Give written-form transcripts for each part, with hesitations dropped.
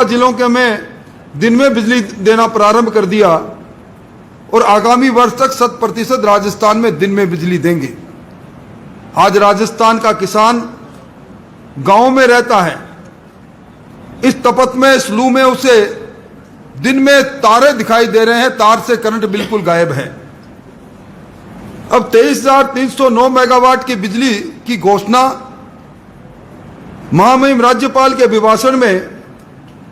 जिलों के हमें दिन में बिजली देना प्रारंभ कर दिया और आगामी वर्ष तक 100% राजस्थान में दिन में बिजली देंगे। आज राजस्थान का किसान गांव में रहता है, इस तपत में, इस लू में उसे दिन में तारे दिखाई दे रहे हैं, तार से करंट बिल्कुल गायब है। अब 23,309 मेगावाट की बिजली की घोषणा महामहिम राज्यपाल के अभिभाषण में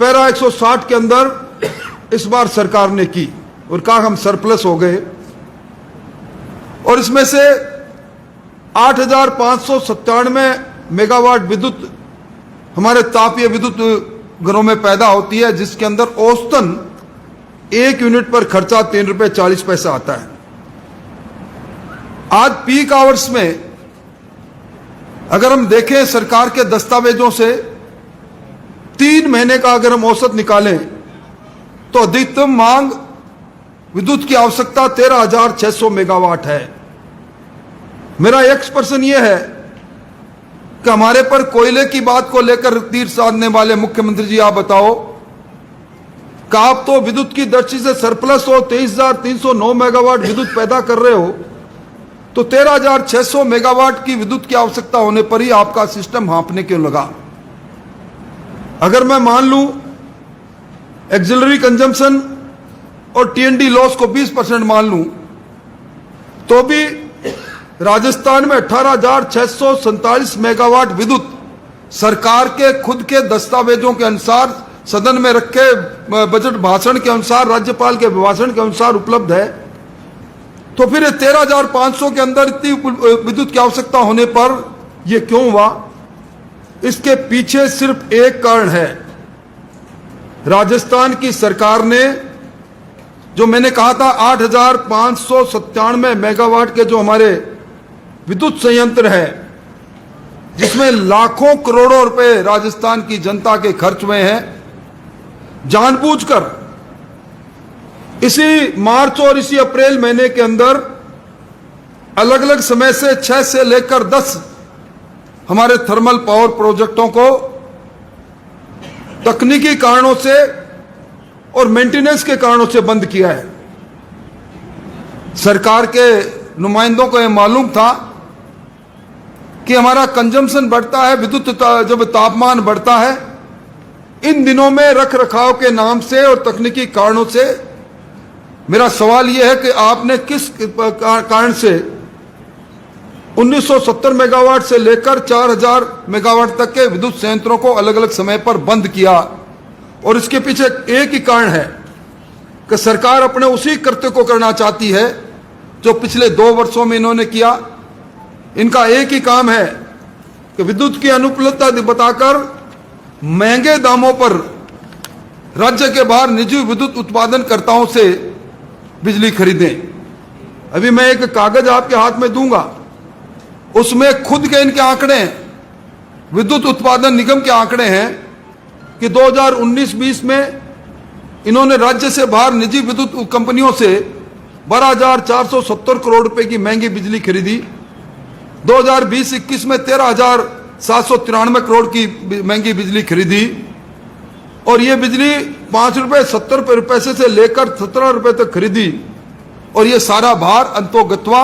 पैरा 160 के अंदर इस बार सरकार ने की और कहा हम सरप्लस हो गए। और इसमें से 8,597 मेगावाट विद्युत हमारे तापीय विद्युत घरों में पैदा होती है, जिसके अंदर औसतन 1 यूनिट पर खर्चा 3 रुपए 40 पैसे आता है। आज पीक आवर्स में अगर हम देखें सरकार के दस्तावेजों से 3 महीने का अगर हम औसत निकालें तो अधिकतम मांग विद्युत की आवश्यकता 13,600 मेगावाट है। मेरा एक प्रश्न यह है कि हमारे पर कोयले की बात को लेकर तीर साधने वाले मुख्यमंत्री जी, आप बताओ कि आप तो विद्युत की दृष्टि से सरप्लस हो, 23,309 मेगावाट विद्युत पैदा कर रहे हो, तो 13,600 मेगावाट की विद्युत की आवश्यकता होने पर ही आपका सिस्टम हाँफने क्यों लगा? अगर मैं मान लूं एक्सिलरी कंजम्पशन और टीएनडी लॉस को 20% मान लूं, तो भी राजस्थान में 18,647 मेगावाट विद्युत सरकार के खुद के दस्तावेजों के अनुसार, सदन में रखे बजट भाषण के अनुसार, राज्यपाल के अभिभाषण के अनुसार उपलब्ध है। तो फिर 13,500 के अंदर इतनी विद्युत की आवश्यकता होने पर यह क्यों हुआ? इसके पीछे सिर्फ एक कारण है। राजस्थान की सरकार ने, जो मैंने कहा था 8,597 मेगावाट के जो हमारे विद्युत संयंत्र है, जिसमें लाखों करोड़ों रुपए राजस्थान की जनता के खर्च हुए हैं, जानबूझकर इसी मार्च और इसी अप्रैल महीने के अंदर अलग अलग समय से 6 से लेकर 10 हमारे थर्मल पावर प्रोजेक्टों को तकनीकी कारणों से और मेंटेनेंस के कारणों से बंद किया है। सरकार के नुमाइंदों को यह मालूम था कि हमारा कंजम्पशन बढ़ता है, विद्युत जब तापमान बढ़ता है, इन दिनों में रख रखाव के नाम से और तकनीकी कारणों से। मेरा सवाल यह है कि आपने किस कारण से 1970 मेगावाट से लेकर 4,000 मेगावाट तक के विद्युत संयंत्रों को अलग अलग समय पर बंद किया? और इसके पीछे एक ही कारण है कि सरकार अपने उसी कृत्य को करना चाहती है जो पिछले 2 वर्षों में इन्होंने किया। इनका एक ही काम है कि विद्युत की अनुपलब्धता बताकर महंगे दामों पर राज्य के बाहर निजी विद्युत उत्पादनकर्ताओं से बिजली खरीदें। अभी मैं एक कागज आपके हाथ में दूंगा, उसमें खुद के इनके आंकड़े हैं, विद्युत उत्पादन निगम के आंकड़े हैं कि 2019-20 में इन्होंने राज्य से बाहर निजी विद्युत कंपनियों से 12,470 करोड़ रुपए की महंगी बिजली खरीदी। 2020-21 में 13,793 करोड़ की महंगी बिजली खरीदी और ये बिजली 5 रुपए 70 पैसे से लेकर 17 रुपए तक खरीदी। और ये सारा भार अंतोगत्वा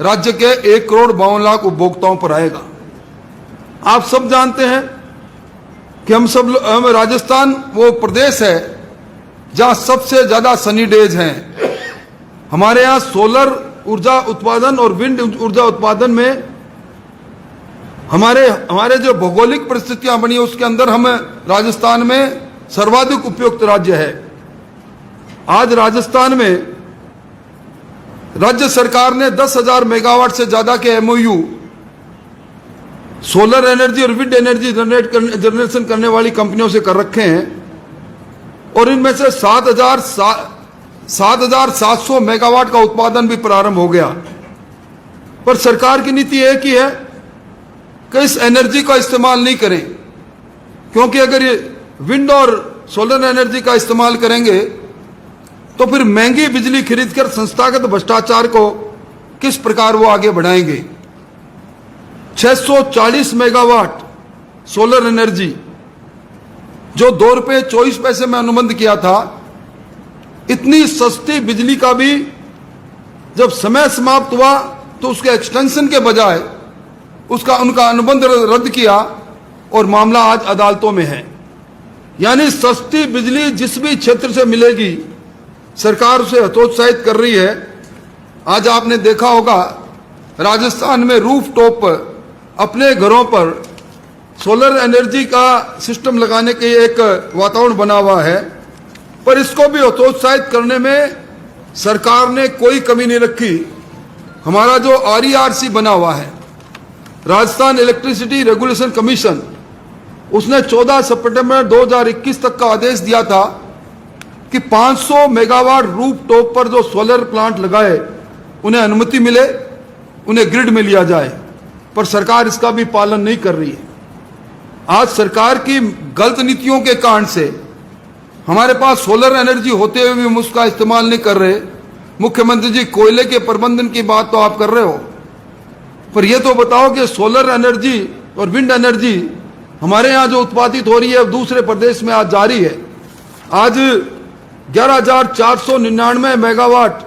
राज्य के 1,52,00,000 उपभोक्ताओं पर आएगा। आप सब जानते हैं कि हम राजस्थान वो प्रदेश है जहां सबसे ज्यादा सनी डेज हैं। हमारे यहाँ सोलर ऊर्जा उत्पादन और विंड ऊर्जा उत्पादन में हमारे जो भौगोलिक परिस्थितियां बनी है उसके अंदर हम राजस्थान में सर्वाधिक उपयुक्त राज्य है। आज राजस्थान में राज्य सरकार ने 10,000 मेगावाट से ज्यादा के एमओयू सोलर एनर्जी और विंड एनर्जी जनरेशन करने वाली कंपनियों से कर रखे हैं और इनमें से 7,700 मेगावाट का उत्पादन भी प्रारंभ हो गया। पर सरकार की नीति एक ही है कि इस एनर्जी का इस्तेमाल नहीं करें, क्योंकि अगर ये विंड और सोलर एनर्जी का इस्तेमाल करेंगे तो फिर महंगी बिजली खरीदकर संस्थागत भ्रष्टाचार को किस प्रकार वो आगे बढ़ाएंगे। 640 मेगावाट सोलर एनर्जी जो 2 रुपये 24 पैसे में अनुबंध किया था, इतनी सस्ती बिजली का भी जब समय समाप्त हुआ तो उसके एक्सटेंशन के बजाय उनका अनुबंध रद्द किया और मामला आज अदालतों में है। यानी सस्ती बिजली जिस भी क्षेत्र से मिलेगी सरकार उसे हतोत्साहित कर रही है। आज आपने देखा होगा राजस्थान में रूफ टॉप पर अपने घरों पर सोलर एनर्जी का सिस्टम लगाने के एक वातावरण बना हुआ है, पर इसको भी हतोत्साहित करने में सरकार ने कोई कमी नहीं रखी। हमारा जो RERC बना हुआ है, राजस्थान इलेक्ट्रिसिटी रेगुलेशन कमीशन, उसने 14 सितंबर 2021 तक का आदेश दिया था कि 500 मेगावाट रूफ टॉप पर जो सोलर प्लांट लगाए उन्हें अनुमति मिले, उन्हें ग्रिड में लिया जाए, पर सरकार इसका भी पालन नहीं कर रही है। आज सरकार की गलत नीतियों के कारण से हमारे पास सोलर एनर्जी होते हुए भी हम उसका इस्तेमाल नहीं कर रहे। मुख्यमंत्री जी, कोयले के प्रबंधन की बात तो आप कर रहे हो, पर यह तो बताओ कि सोलर एनर्जी और विंड एनर्जी हमारे यहाँ जो उत्पादित हो रही है दूसरे प्रदेश में आज जारी है। आज 11,499 मेगावाट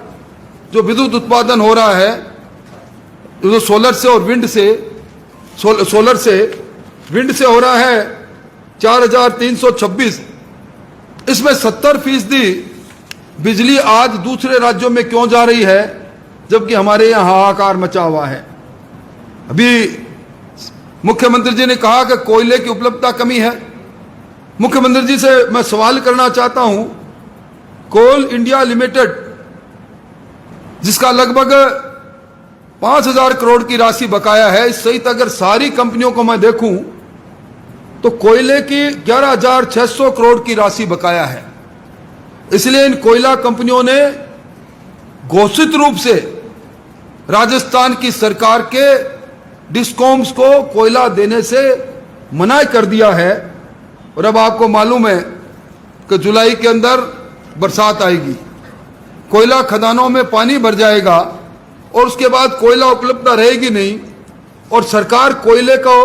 जो विद्युत उत्पादन हो रहा है, जो सोलर से और विंड से, सोलर से विंड से हो रहा है 4,326। इसमें 70% बिजली आज दूसरे राज्यों में क्यों जा रही है, जबकि हमारे यहाँ हाहाकार मचा हुआ है। अभी मुख्यमंत्री जी ने कहा कि कोयले की उपलब्धता कमी है। मुख्यमंत्री जी से मैं सवाल करना चाहता हूं, कोल इंडिया लिमिटेड जिसका लगभग 5,000 करोड़ की राशि बकाया है, इस सहित अगर सारी कंपनियों को मैं देखूं तो कोयले की 11,600 करोड़ की राशि बकाया है। इसलिए इन कोयला कंपनियों ने घोषित रूप से राजस्थान की सरकार के डिस्कॉम्स को कोयला देने से मना कर दिया है। और अब आपको मालूम है कि जुलाई के अंदर बरसात आएगी, कोयला खदानों में पानी भर जाएगा और उसके बाद कोयला उपलब्धता रहेगी नहीं, और सरकार कोयले का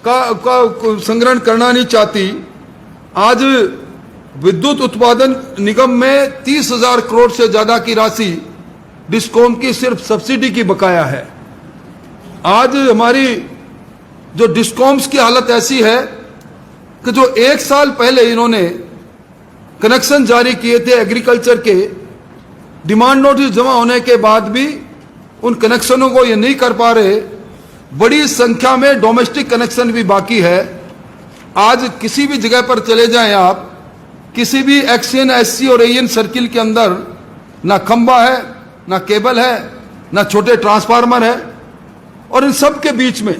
संग्रहण करना नहीं चाहती। आज विद्युत उत्पादन निगम में 30,000 करोड़ से ज्यादा की राशि डिस्कॉम की सिर्फ सब्सिडी की बकाया है। आज हमारी जो डिस्कॉम्स की हालत ऐसी है कि जो 1 साल पहले इन्होंने कनेक्शन जारी किए थे एग्रीकल्चर के, डिमांड नोटिस जमा होने के बाद भी उन कनेक्शनों को ये नहीं कर पा रहे। बड़ी संख्या में डोमेस्टिक कनेक्शन भी बाकी है। आज किसी भी जगह पर चले जाएं आप, किसी भी एक्सएन, एससी और एएन सर्किल के अंदर ना खंबा है, ना केबल है, ना छोटे ट्रांसफार्मर है। और इन सब के बीच में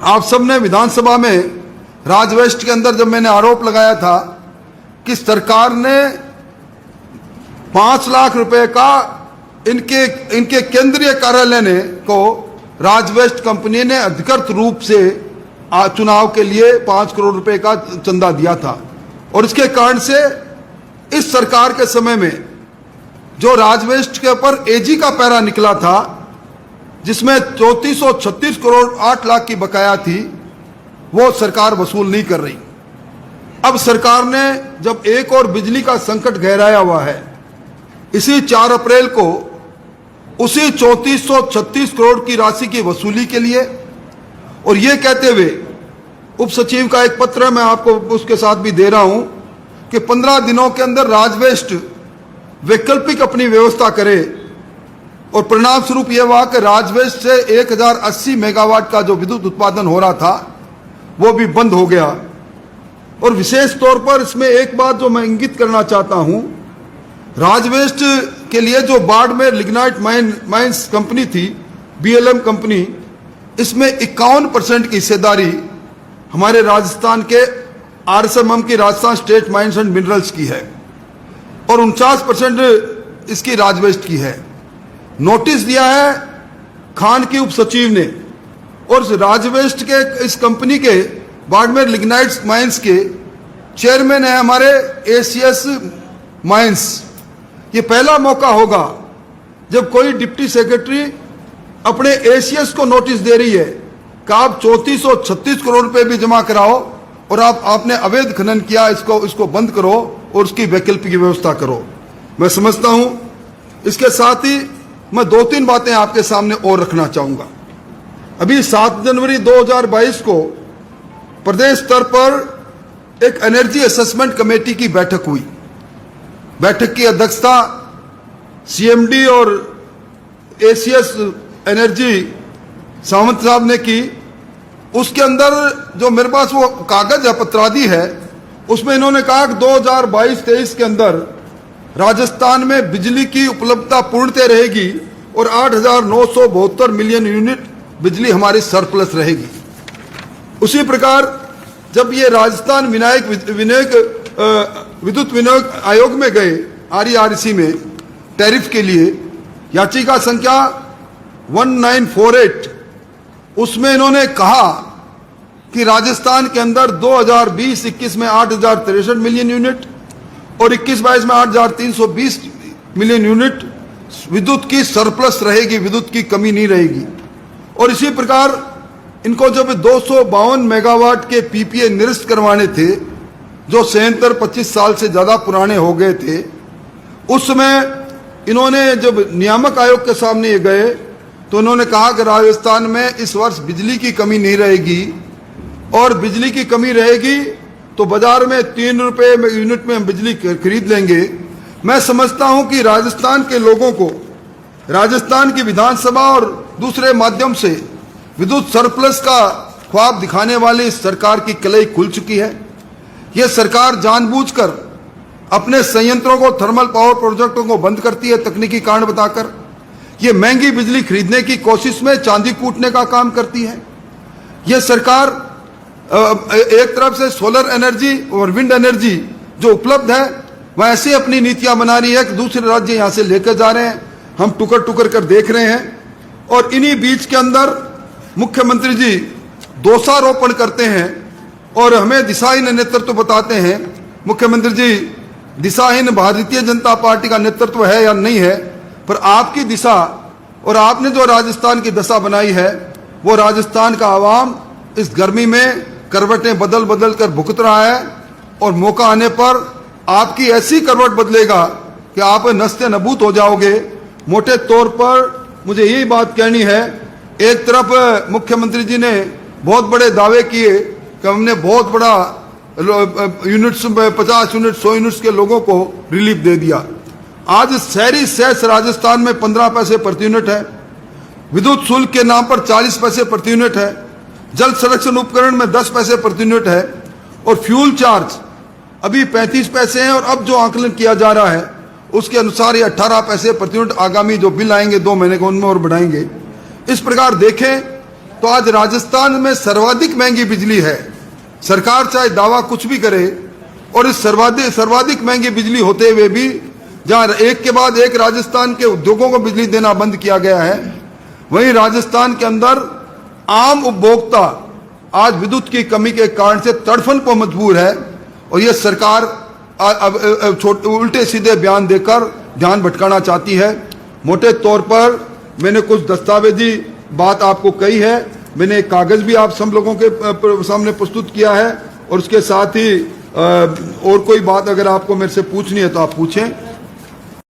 आप सबने विधानसभा में राजवेस्ट के अंदर जब मैंने आरोप लगाया था कि सरकार ने 5 लाख रुपए का इनके केंद्रीय कार्यालय ने को राजवेस्ट कंपनी ने अधिकृत रूप से चुनाव के लिए 5 करोड़ रुपए का चंदा दिया था। और इसके कारण से इस सरकार के समय में जो राजवेस्ट के ऊपर एजी का पैरा निकला था, जिसमें 3436 करोड़ 8 लाख की बकाया थी, वो सरकार वसूल नहीं कर रही। अब सरकार ने जब एक और बिजली का संकट गहराया हुआ है, इसी 4 अप्रैल को उसी 3436 करोड़ की राशि की वसूली के लिए, और ये कहते हुए उप सचिव का एक पत्र मैं आपको उसके साथ भी दे रहा हूं कि 15 दिनों के अंदर राजवेस्ट वैकल्पिक अपनी व्यवस्था करे। और परिणाम स्वरूप यह हुआ कि राजवेस्ट से 1080 मेगावाट का जो विद्युत उत्पादन हो रहा था वो भी बंद हो गया। और विशेष तौर पर इसमें एक बात जो मैं इंगित करना चाहता हूं, राजवेस्ट के लिए जो बाड़मेर लिग्नाइट माइंस कंपनी थी, BLM कंपनी, इसमें 51% की हिस्सेदारी हमारे राजस्थान के RSMM की Rajasthan state mines and minerals की है और 49% इसकी राजवेस्ट की है। नोटिस दिया है खान की उप सचिव ने, और राजवेस्ट के इस कंपनी के बाड़मेर लिग्नाइट माइंस के चेयरमैन है हमारे ACS माइंस। ये पहला मौका होगा जब कोई डिप्टी सेक्रेटरी अपने ACS को नोटिस दे रही है कि आप 3436 करोड़ रुपए भी जमा कराओ और आपने अवैध खनन किया, इसको बंद करो और उसकी वैकल्पिक व्यवस्था करो। मैं समझता हूं इसके साथ ही मैं 2-3 बातें आपके सामने और रखना चाहूंगा। अभी 7 जनवरी 2022 को प्रदेश स्तर पर एक एनर्जी असेसमेंट कमेटी की बैठक हुई। बैठक की अध्यक्षता सीएमडी और एसीएस एनर्जी सावंत साहब ने की। उसके अंदर जो मेरे पास वो कागज है, पत्रादि है, उसमें इन्होंने कहा कि 2022-23 के अंदर राजस्थान में बिजली की उपलब्धता पूर्णतः रहेगी और 8,972 मिलियन यूनिट बिजली हमारी सरप्लस रहेगी। उसी प्रकार जब ये राजस्थान विद्युत विनियोग आयोग में गए, RERC में टैरिफ के लिए, याचिका संख्या 1948, उसमें इन्होंने कहा कि राजस्थान के अंदर 2020-21 में 8,063 मिलियन यूनिट और 21-22 में 8,320 मिलियन यूनिट विद्युत की सरप्लस रहेगी, विद्युत की कमी नहीं रहेगी। और इसी प्रकार इनको जब 252 मेगावाट के PPA निरस्त करवाने थे, जो 75-25 साल से ज्यादा पुराने हो गए थे, उस समय इन्होंने जब नियामक आयोग के सामने ये गए तो उन्होंने कहा कि राजस्थान में इस वर्ष बिजली की कमी नहीं रहेगी, और बिजली की कमी रहेगी तो बाजार में 3 रुपए यूनिट में हम बिजली खरीद लेंगे। मैं समझता हूं कि राजस्थान के लोगों को, राजस्थान की विधानसभा और दूसरे माध्यम से विद्युत सरप्लस का ख्वाब दिखाने वाली इस सरकार की कलई खुल चुकी है। यह सरकार जानबूझकर अपने संयंत्रों को, थर्मल पावर प्रोजेक्टों को बंद करती है तकनीकी कारण बताकर। ये महंगी बिजली खरीदने की कोशिश में चांदी कूटने का काम करती है। यह सरकार एक तरफ से सोलर एनर्जी और विंड एनर्जी जो उपलब्ध है वह ऐसे अपनी नीतियां बना रही है कि दूसरे राज्य यहां से लेकर जा रहे हैं, हम टुकर टुकर कर देख रहे हैं। और इन्हीं बीच के अंदर मुख्यमंत्री जी दोषारोपण करते हैं और हमें दिशाहीन नेतृत्व बताते हैं। मुख्यमंत्री जी, दिशाहीन भारतीय जनता पार्टी का नेतृत्व है या नहीं है, पर आपकी दिशा और आपने जो राजस्थान की दशा बनाई है, वो राजस्थान का आवाम इस गर्मी में करवटें बदल बदल कर भुगत रहा है। और मौका आने पर आपकी ऐसी करवट बदलेगा कि आप नस्ते नबूत हो जाओगे। मोटे तौर पर मुझे यही बात कहनी है, एक तरफ मुख्यमंत्री जी ने बहुत बड़े दावे किए कि हमने बहुत बड़ा यूनिट्स, 50 यूनिट 100 यूनिट्स के लोगों को रिलीफ दे दिया। आज शहरी सेस राजस्थान में 15 पैसे प्रति यूनिट है, विद्युत शुल्क के नाम पर 40 पैसे प्रति यूनिट है, जल संरक्षण उपकरण में 10 पैसे प्रति यूनिट है, और फ्यूल चार्ज अभी 35 पैसे हैं, और अब जो आकलन किया जा रहा है उसके अनुसार ये 18 पैसे प्रति यूनिट आगामी जो बिल आएंगे 2 महीने के, उनमें और बढ़ाएंगे। इस प्रकार देखें तो आज राजस्थान में सर्वाधिक महंगी बिजली है। सरकार चाहे दावा कुछ भी करे, और इस सर्वाधिक महंगी बिजली होते हुए भी जहां एक के बाद एक राजस्थान के उद्योगों को बिजली देना बंद किया गया है, वहीं राजस्थान के अंदर आम उपभोक्ता आज विद्युत की कमी के कारण से तड़फन को मजबूर है। और यह सरकार उल्टे सीधे बयान देकर ध्यान भटकाना चाहती है। मोटे तौर पर मैंने कुछ दस्तावेजी बात आपको कही है, मैंने एक कागज भी आप सब लोगों के सामने प्रस्तुत किया है, और उसके साथ ही और कोई बात अगर आपको मेरे से पूछनी है तो आप पूछें।